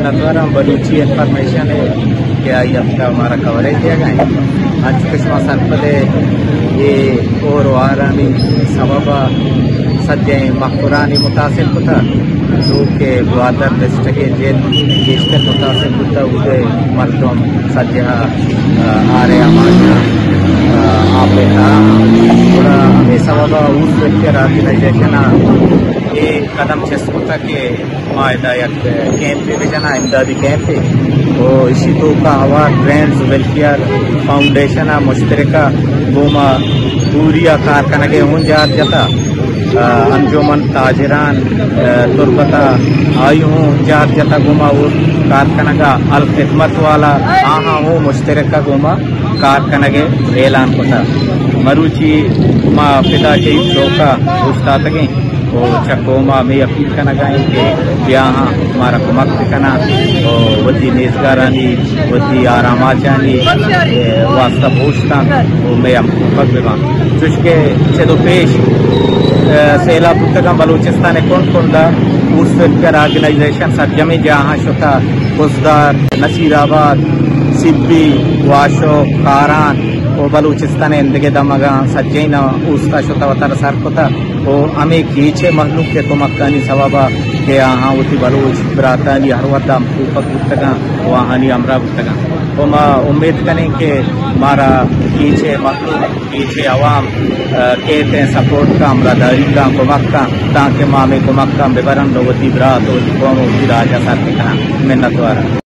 मिन्नतवारा Balochi information है क्या ये आपका हमारा कवरेज दिया गया है आज किस्म सरपदे ये और वारानी सबबा सज्जे मखुरानी मुतासिर होता जो के ग्वादर डिस्ट्रिक्ट के जेल जिसके मुतासिर होता उसे मर्दों सज्जा आरे आमाशा आपे थोड़ा हमें सबबा उस व्यक्ति ऑर्गेनाइजेशन ये कदम చేసుకుంటా के मायदा एक कैंप डिवीजन इमदादी कैंप तो इसी तो का हवा ट्रेंड्स वेलफेयर फाउंडेशन मुश्तरका गोमा पूरिया कारखाना के हूँ जार जाता अंजुमन ताजरान तुर्बता आई हूँ जार जाता गोमा वो कारखाना का अल खिदमत वाला आहा हूँ मुश्तरका गोमा कारखाना के ऐलान होता मरुची मा पिता के शोका उस्ताद के वो चकोमा में अपील करना गाएं कि यहाँ हमारा कुमक करना और वही नेजगारानी वही आरामाचानी वास्ता पोषता वो मैं हम कुमक बेवा चुस्के चलो पेश सेला पुस्तक बलूचिस्तान कौन कौन दा उस वेलफेयर ऑर्गेनाइजेशन सज्जमी जहाँ शुता कुसदार नसीराबाद सिब्बी वाशो कारान वो बलूचिस्तान इंदगे दमगा सज्जैन उसका शुता वतर सर कोता वो हमें कीचे महलूक के कुमक्कानी सवाबा के यहाँ उसी बलूच ब्रातानी हर वतम ऊपर पुस्तका वहाँ नी अमरा पुस्तका तो मैं उम्मीद करें कि हमारा कीचे महलूक कीचे अवाम कहते हैं सपोर्ट का अमरादारी का कुमक्का ताकि माँ में कुमक्का बेबरन लोगों की ब्रात और कौम राजा सर के कहा मिन्नतवारा।